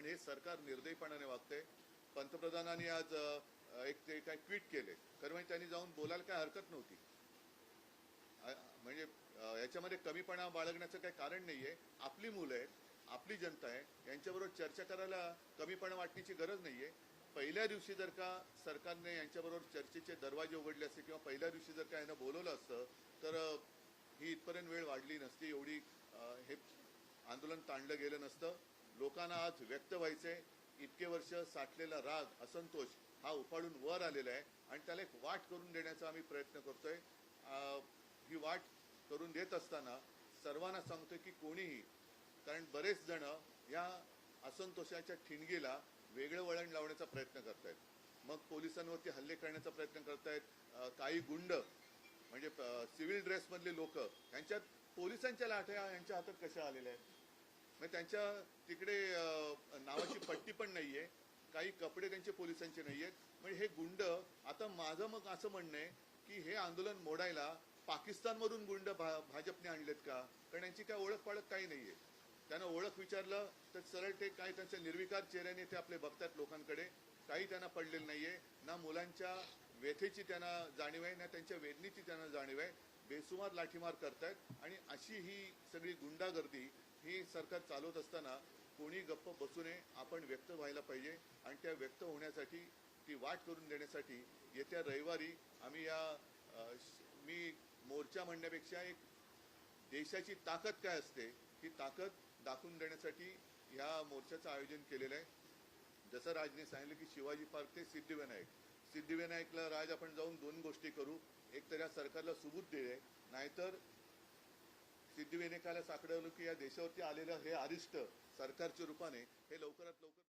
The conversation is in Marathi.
पण हे सरकार निर्दयीपणाने वागतंय। पंतप्रधानांनी आज एक ते काय ट्विट केले, खरं म्हणजे त्यांनी जाऊन बोलायला काय हरकत नव्हती। म्हणजे याच्यामध्ये कमीपणा बाळगण्याचं काही कारण नाहीये। आपली मुलं आहेत, आपली जनता आहे, यांच्याबरोबर चर्चा करायला कमीपणा वाटण्याची गरज नाहीये। पहिल्या दिवशी जर का सरकारने यांच्याबरोबर चर्चेचे दरवाजे उघडले असते किंवा पहिल्या दिवशी जर का यांना बोलवलं असतं तर ही इथपर्यंत वेळ वाढली नसती, एवढी हे आंदोलन ताणलं गेलं नसतं। लोकांना आज व्यक्त व्हायचंय, इतके वर्ष साठलेला राग, असंतोष हा उफाळून वर आलेला आहे आणि त्याला एक वाट करून देण्याचा आम्ही प्रयत्न करतोय। ही वाट करून देत असताना सर्वांना सांगतोय की कोणीही, कारण बरेच जण या असंतोषाच्या ठिणगीला वेगळं वळण लावण्याचा प्रयत्न करतायत। मग पोलिसांवरती हल्ले करण्याचा प्रयत्न करतायत। काही गुंड म्हणजे सिव्हिल ड्रेसमधले लोक, यांच्यात पोलिसांच्या लाठ्या यांच्या हातात कशा आलेल्या आहेत? मग त्यांच्या तिकडे नावाची पट्टी पण नाहीये, काही कपडे त्यांचे पोलिसांचे नाहीयेत। म्हणजे हे गुंड, आता माझं मग असं म्हणणं आहे की हे आंदोलन मोडायला पाकिस्तानमधून गुंड भाजपने आणलेत का? कारण यांची काय ओळख पाळख काही नाहीये। त्यांना ओळख विचारलं तर सरळ ते काय त्यांच्या निर्विकार चेहऱ्याने ते आपले बघतात लोकांकडे, काही त्यांना पडलेलं नाहीये। ना मुलांच्या व्यथेची त्यांना जाणीव आहे, ना त्यांच्या वेदनेची त्यांना जाणीव आहे। बेसुमार लाठीमार करतायत आणि अशी ही सगळी गुंडागर्दी ही सरकार चालवत असताना कोणी गप्प बसू नये। आपण व्यक्त व्हायला पाहिजे आणि त्या व्यक्त होण्यासाठी, ती वाट करून देण्यासाठी येत्या रविवारी आम्ही मी मोर्चा म्हणण्यापेक्षा एक देशाची ताकद काय असते ही ताकद दाखवून देण्यासाठी ह्या मोर्चाचं आयोजन केलेलं आहे। जसं राजने सांगितलं की शिवाजी पार्क ते सिद्धिविनायकला राज आपण जाऊन दोन गोष्टी करू, एक तर या सरकारला सुबूत दे, नाहीतर सिद्धिविनायकाला साकडवलं की या देशावरती आलेलं हे अरिष्ट सरकारच्या रूपाने हे लवकरात लवकर